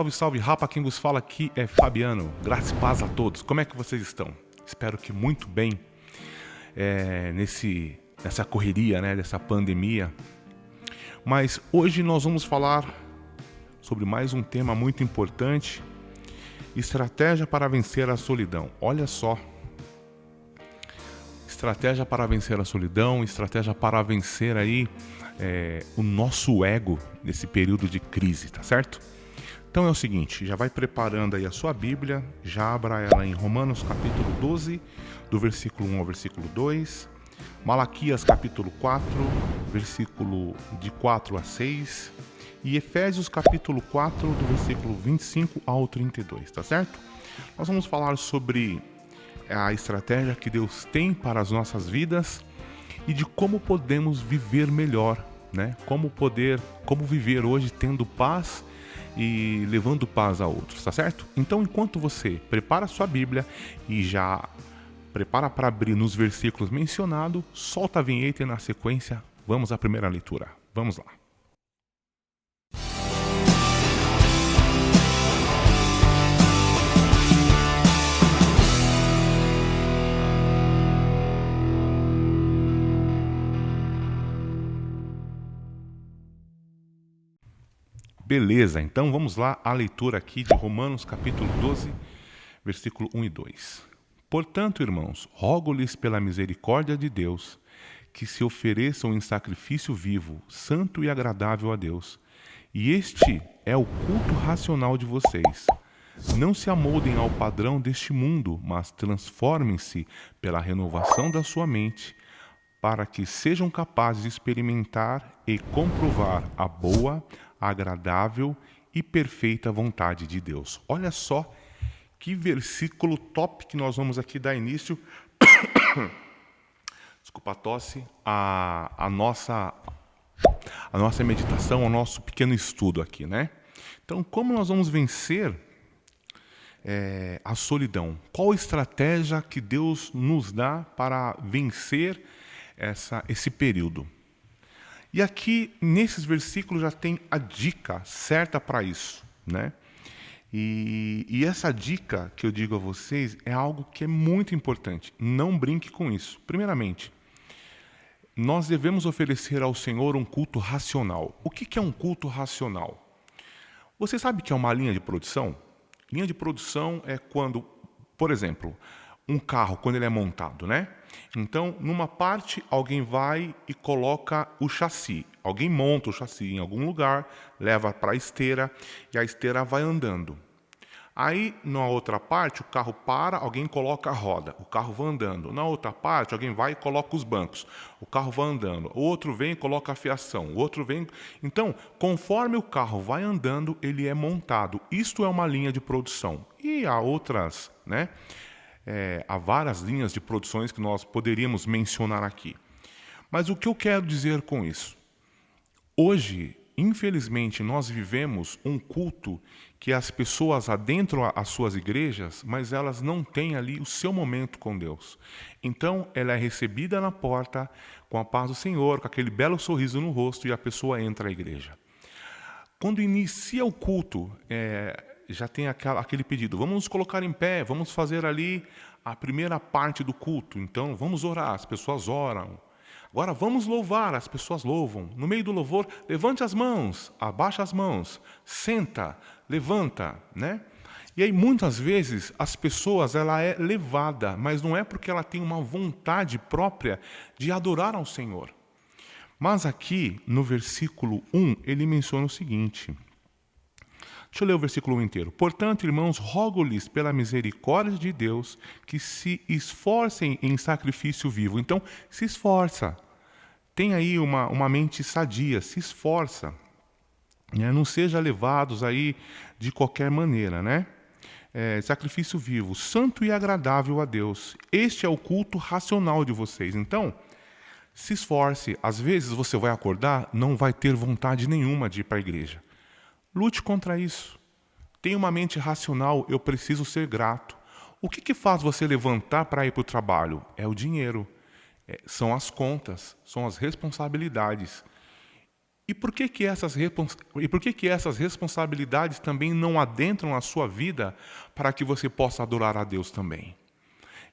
Salve, salve, rapa, quem vos fala aqui é Fabiano. Graça e paz a todos. Como é que vocês estão? Espero que muito bem nessa correria, dessa pandemia. Mas hoje nós vamos falar sobre mais um tema muito importante: estratégia para vencer a solidão. Olha só, estratégia para vencer a solidão, estratégia para vencer aí o nosso ego nesse período de crise, tá certo? Então é o seguinte, já vai preparando aí a sua Bíblia, já abra ela em Romanos capítulo 12, do versículo 1 ao versículo 2, Malaquias capítulo 4, versículo de 4 a 6, e Efésios capítulo 4, do versículo 25 ao 32, tá certo? Nós vamos falar sobre a estratégia que Deus tem para as nossas vidas e de como podemos viver melhor, né? Como viver hoje tendo paz e levando paz a outros, tá certo? Então, enquanto você prepara a sua Bíblia e já prepara para abrir nos versículos mencionados, solta a vinheta e na sequência vamos à primeira leitura. Vamos lá. Beleza, então vamos lá à leitura aqui de Romanos capítulo 12, versículo 1 e 2. Portanto, irmãos, rogo-lhes pela misericórdia de Deus que se ofereçam em sacrifício vivo, santo e agradável a Deus. E este é o culto racional de vocês. Não se amoldem ao padrão deste mundo, mas transformem-se pela renovação da sua mente, para que sejam capazes de experimentar e comprovar a boa, agradável e perfeita vontade de Deus. Olha só que versículo top que nós vamos aqui dar início. Desculpa a tosse, a nossa meditação, ao nosso pequeno estudo aqui, né? Então, como nós vamos vencer a solidão? Qual a estratégia que Deus nos dá para vencer esse período? E aqui, nesses versículos, já tem a dica certa para isso, né? E essa dica que eu digo a vocês é algo que é muito importante. Não brinque com isso. Primeiramente, nós devemos oferecer ao Senhor um culto racional. O que é um culto racional? Você sabe que é uma linha de produção? Linha de produção é quando, por exemplo, um carro, quando ele é montado, né? Então, numa parte, alguém vai e coloca o chassi. Alguém monta o chassi em algum lugar, leva para a esteira e a esteira vai andando. Aí, na outra parte, o carro para, alguém coloca a roda, o carro vai andando. Na outra parte, alguém vai e coloca os bancos, o carro vai andando. O outro vem e coloca a fiação, o outro vem... Então, conforme o carro vai andando, ele é montado. Isto é uma linha de produção. E há outras, né? Há várias linhas de produções que nós poderíamos mencionar aqui. Mas o que eu quero dizer com isso? Hoje, infelizmente, nós vivemos um culto que as pessoas adentram as suas igrejas, mas elas não têm ali o seu momento com Deus. Então, ela é recebida na porta com a paz do Senhor, com aquele belo sorriso no rosto, e a pessoa entra à igreja. Quando inicia o culto, já tem aquele pedido: vamos nos colocar em pé, vamos fazer ali a primeira parte do culto. Então, vamos orar, as pessoas oram. Agora, vamos louvar, as pessoas louvam. No meio do louvor, levante as mãos, abaixa as mãos, senta, levanta, né? E aí, muitas vezes, as pessoas, ela é levada, mas não é porque ela tem uma vontade própria de adorar ao Senhor. Mas aqui, no versículo 1, ele menciona o seguinte... Deixa eu ler o versículo 1 inteiro. Portanto, irmãos, rogo-lhes pela misericórdia de Deus que se esforcem em sacrifício vivo. Então, se esforça. Tem aí uma mente sadia, se esforça. Não seja levados aí de qualquer maneira, né? Sacrifício vivo, santo e agradável a Deus. Este é o culto racional de vocês. Então, se esforce. Às vezes você vai acordar, não vai ter vontade nenhuma de ir para a igreja. Lute contra isso. Tenha uma mente racional, eu preciso ser grato. O que faz você levantar para ir para o trabalho? É o dinheiro, são as contas, são as responsabilidades. E por que essas responsabilidades também não adentram a sua vida para que você possa adorar a Deus também?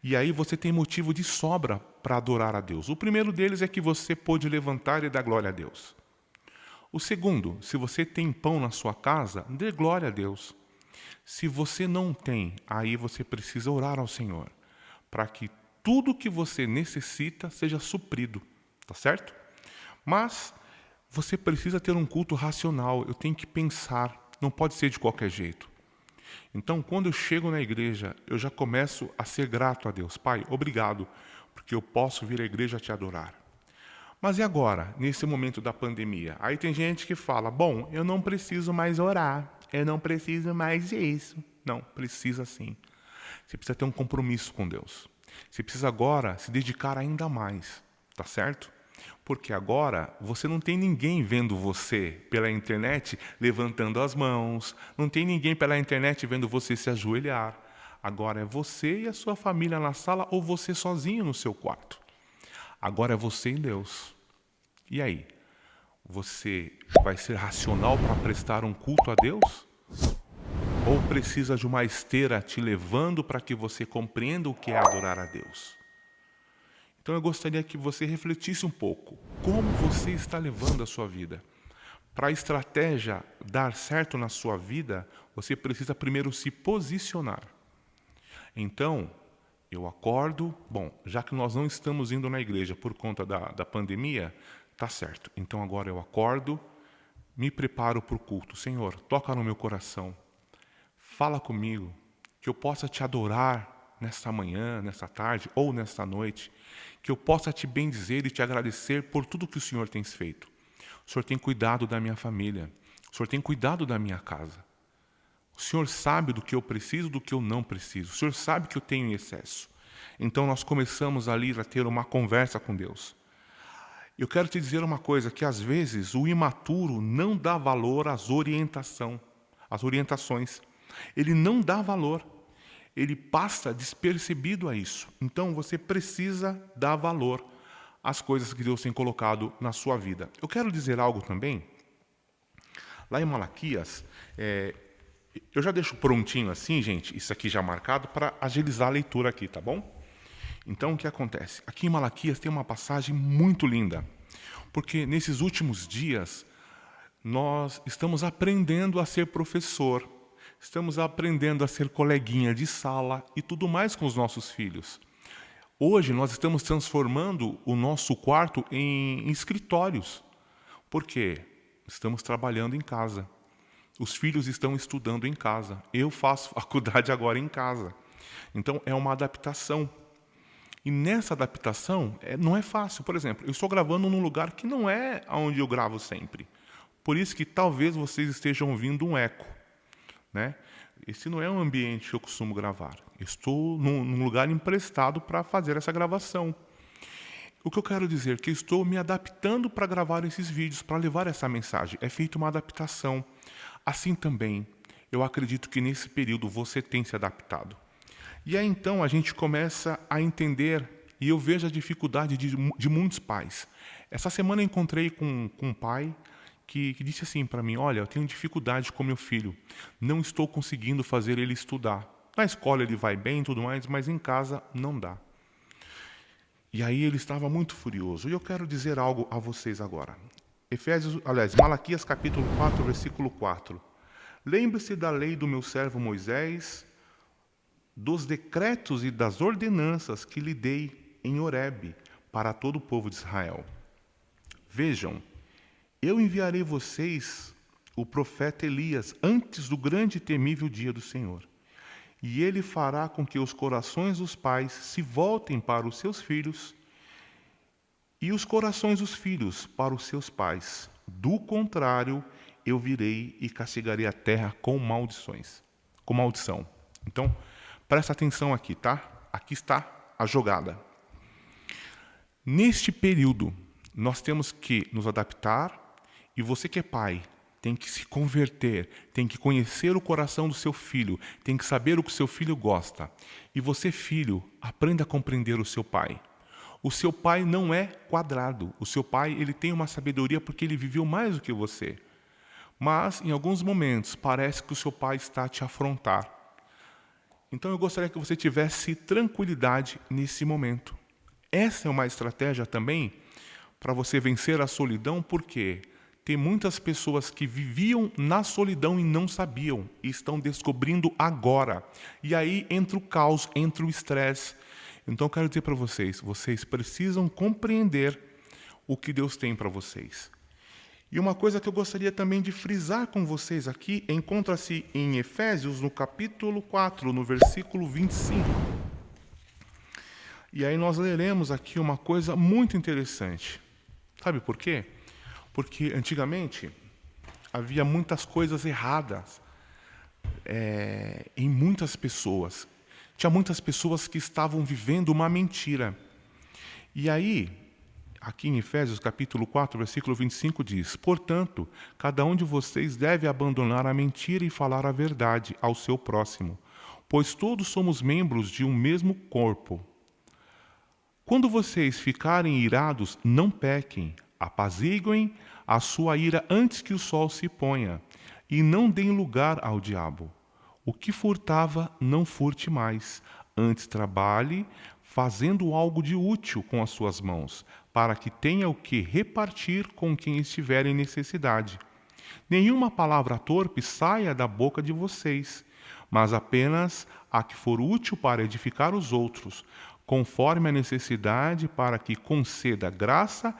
E aí você tem motivo de sobra para adorar a Deus. O primeiro deles é que você pôde levantar e dar glória a Deus. O segundo, se você tem pão na sua casa, dê glória a Deus. Se você não tem, aí você precisa orar ao Senhor, para que tudo que você necessita seja suprido, tá certo? Mas você precisa ter um culto racional, eu tenho que pensar, não pode ser de qualquer jeito. Então, quando eu chego na igreja, eu já começo a ser grato a Deus. Pai, obrigado, porque eu posso vir à igreja te adorar. Mas e agora, nesse momento da pandemia? Aí tem gente que fala, bom, eu não preciso mais orar, eu não preciso mais disso. Não, precisa sim. Você precisa ter um compromisso com Deus. Você precisa agora se dedicar ainda mais, tá certo? Porque agora você não tem ninguém vendo você pela internet levantando as mãos, não tem ninguém pela internet vendo você se ajoelhar. Agora é você e a sua família na sala ou você sozinho no seu quarto. Agora é você e Deus. E aí? Você vai ser racional para prestar um culto a Deus? Ou precisa de uma esteira te levando para que você compreenda o que é adorar a Deus? Então eu gostaria que você refletisse um pouco. Como você está levando a sua vida? Para a estratégia dar certo na sua vida, você precisa primeiro se posicionar. Então, eu acordo, bom, já que nós não estamos indo na igreja por conta da pandemia, tá certo. Então agora eu acordo, me preparo para o culto. Senhor, toca no meu coração. Fala comigo, que eu possa te adorar nesta manhã, nesta tarde ou nesta noite, que eu possa te bendizer e te agradecer por tudo que o Senhor tem feito. O Senhor tem cuidado da minha família, o Senhor tem cuidado da minha casa. O Senhor sabe do que eu preciso, do que eu não preciso. O Senhor sabe que eu tenho em excesso. Então nós começamos ali a ter uma conversa com Deus. Eu quero te dizer uma coisa, que às vezes o imaturo não dá valor às orientações. Ele não dá valor. Ele passa despercebido a isso. Então você precisa dar valor às coisas que Deus tem colocado na sua vida. Eu quero dizer algo também. Lá em Malaquias, eu já deixo prontinho assim, gente, isso aqui já marcado, para agilizar a leitura aqui, tá bom? Então, o que acontece? Aqui em Malaquias tem uma passagem muito linda, porque nesses últimos dias, nós estamos aprendendo a ser professor, estamos aprendendo a ser coleguinha de sala e tudo mais com os nossos filhos. Hoje, nós estamos transformando o nosso quarto em escritórios. Por quê? Estamos trabalhando em casa. Os filhos estão estudando em casa. Eu faço faculdade agora em casa. Então, é uma adaptação. E nessa adaptação, não é fácil. Por exemplo, eu estou gravando num lugar que não é onde eu gravo sempre. Por isso que talvez vocês estejam ouvindo um eco, né? Esse não é um ambiente que eu costumo gravar. Eu estou num lugar emprestado para fazer essa gravação. O que eu quero dizer é que eu estou me adaptando para gravar esses vídeos, para levar essa mensagem. É feita uma adaptação. Assim também, eu acredito que nesse período você tem se adaptado. E aí então a gente começa a entender, e eu vejo a dificuldade de muitos pais. Essa semana eu encontrei com um pai que disse assim para mim, olha, eu tenho dificuldade com meu filho, não estou conseguindo fazer ele estudar. Na escola ele vai bem e tudo mais, mas em casa não dá. E aí ele estava muito furioso. E eu quero dizer algo a vocês agora. Malaquias capítulo 4, versículo 4. Lembre-se da lei do meu servo Moisés, dos decretos e das ordenanças que lhe dei em Horebe para todo o povo de Israel. Vejam, eu enviarei vocês o profeta Elias antes do grande e temível dia do Senhor. E ele fará com que os corações dos pais se voltem para os seus filhos e os corações dos filhos para os seus pais. Do contrário, eu virei e castigarei a terra com maldições, com maldição. Então, presta atenção aqui, tá? Aqui está a jogada. Neste período, nós temos que nos adaptar, e você que é pai, tem que se converter, tem que conhecer o coração do seu filho, tem que saber o que o seu filho gosta. E você, filho, aprenda a compreender o seu pai. O seu pai não é quadrado. O seu pai, ele tem uma sabedoria porque ele viveu mais do que você. Mas, em alguns momentos, parece que o seu pai está a te afrontar. Então, eu gostaria que você tivesse tranquilidade nesse momento. Essa é uma estratégia também para você vencer a solidão, porque tem muitas pessoas que viviam na solidão e não sabiam, e estão descobrindo agora. E aí entra o caos, entra o estresse. Então, eu quero dizer para vocês, vocês precisam compreender o que Deus tem para vocês. E uma coisa que eu gostaria também de frisar com vocês aqui, encontra-se em Efésios, no capítulo 4, no versículo 25. E aí nós leremos aqui uma coisa muito interessante. Sabe por quê? Porque antigamente havia muitas coisas erradas em muitas pessoas. Tinha muitas pessoas que estavam vivendo uma mentira. E aí, aqui em Efésios capítulo 4, versículo 25 diz: portanto, cada um de vocês deve abandonar a mentira e falar a verdade ao seu próximo, pois todos somos membros de um mesmo corpo. Quando vocês ficarem irados, não pequem, apaziguem a sua ira antes que o sol se ponha, e não deem lugar ao diabo. O que furtava, não furte mais, antes trabalhe, fazendo algo de útil com as suas mãos, para que tenha o que repartir com quem estiver em necessidade. Nenhuma palavra torpe saia da boca de vocês, mas apenas a que for útil para edificar os outros, conforme a necessidade, para que conceda graça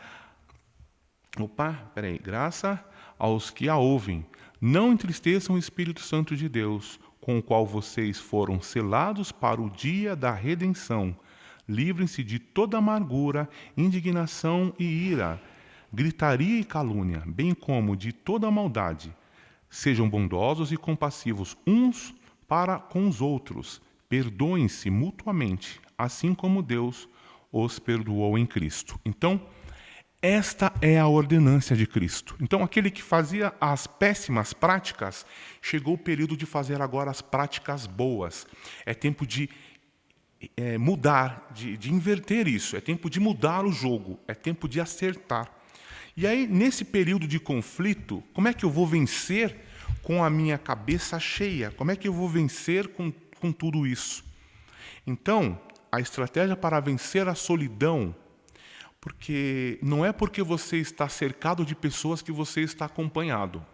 aos que a ouvem. Não entristeçam o Espírito Santo de Deus, com o qual vocês foram selados para o dia da redenção. Livrem-se de toda amargura, indignação e ira, gritaria e calúnia, bem como de toda maldade. Sejam bondosos e compassivos uns para com os outros. Perdoem-se mutuamente, assim como Deus os perdoou em Cristo. Então, esta é a ordenância de Cristo. Então, aquele que fazia as péssimas práticas, chegou o período de fazer agora as práticas boas. É tempo de mudar, de inverter isso. É tempo de mudar o jogo. É tempo de acertar. E aí, nesse período de conflito, como é que eu vou vencer com a minha cabeça cheia? Como é que eu vou vencer com tudo isso? Então, a estratégia para vencer a solidão, porque não é porque você está cercado de pessoas que você está acompanhado.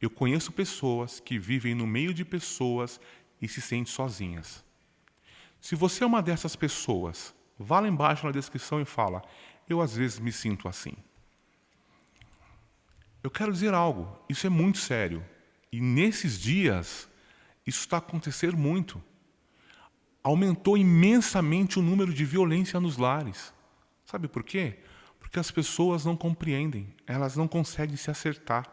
Eu conheço pessoas que vivem no meio de pessoas e se sentem sozinhas. Se você é uma dessas pessoas, vá lá embaixo na descrição e fala: eu às vezes me sinto assim. Eu quero dizer algo, isso é muito sério. E nesses dias, isso está acontecendo muito. Aumentou imensamente o número de violência nos lares. Sabe por quê? Porque as pessoas não compreendem, elas não conseguem se acertar.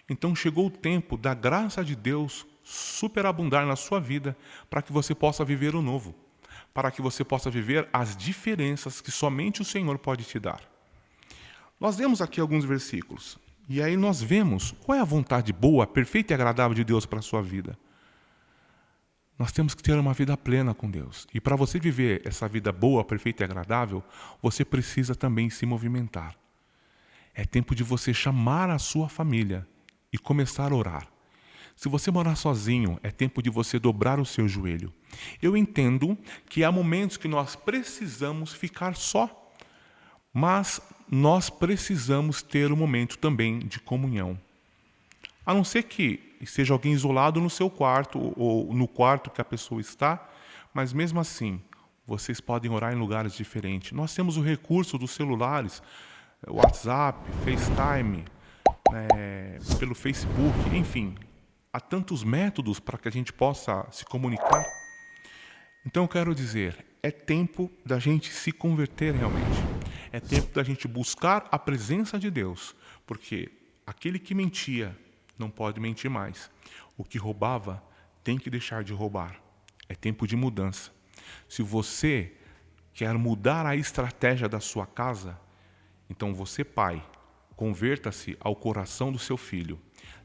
Então chegou o tempo da graça de Deus superabundar na sua vida para que você possa viver o novo, para que você possa viver as diferenças que somente o Senhor pode te dar. Nós lemos aqui alguns versículos, e aí nós vemos qual é a vontade boa, perfeita e agradável de Deus para a sua vida. Nós temos que ter uma vida plena com Deus. E para você viver essa vida boa, perfeita e agradável, você precisa também se movimentar. É tempo de você chamar a sua família e começar a orar. Se você morar sozinho, é tempo de você dobrar o seu joelho. Eu entendo que há momentos que nós precisamos ficar só, mas nós precisamos ter um momento também de comunhão. A não ser que seja alguém isolado no seu quarto ou no quarto que a pessoa está, mas mesmo assim, vocês podem orar em lugares diferentes. Nós temos o recurso dos celulares, WhatsApp, FaceTime, pelo Facebook, enfim. Há tantos métodos para que a gente possa se comunicar. Então eu quero dizer, é tempo da gente se converter realmente. É tempo da gente buscar a presença de Deus, porque aquele que mentia não pode mentir mais. O que roubava tem que deixar de roubar. É tempo de mudança. Se você quer mudar a estratégia da sua casa, então você, pai, converta-se ao coração do seu filho.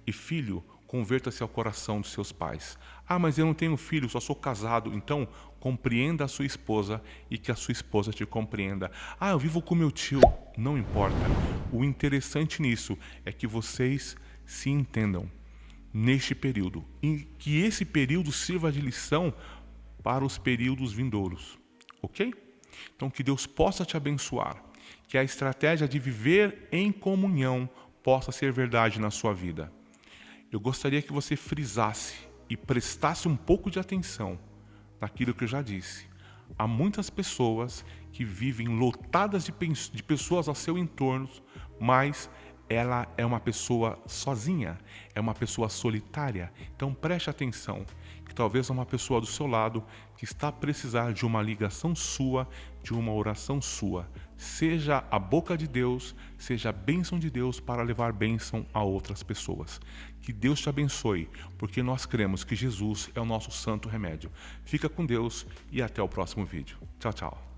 E filho, converta-se ao coração dos seus pais. Ah, mas eu não tenho filho, só sou casado. Então, compreenda a sua esposa e que a sua esposa te compreenda. Ah, eu vivo com meu tio. Não importa. O interessante nisso é que vocês se entendam neste período e que esse período sirva de lição para os períodos vindouros, ok? Então que Deus possa te abençoar, que a estratégia de viver em comunhão possa ser verdade na sua vida. Eu gostaria que você frisasse e prestasse um pouco de atenção naquilo que eu já disse. Há muitas pessoas que vivem lotadas de pessoas ao seu entorno, mas ela é uma pessoa sozinha, é uma pessoa solitária. Então preste atenção, que talvez é uma pessoa do seu lado que está a precisar de uma ligação sua, de uma oração sua. Seja a boca de Deus, seja a bênção de Deus para levar bênção a outras pessoas. Que Deus te abençoe, porque nós cremos que Jesus é o nosso santo remédio. Fica com Deus e até o próximo vídeo. Tchau, tchau.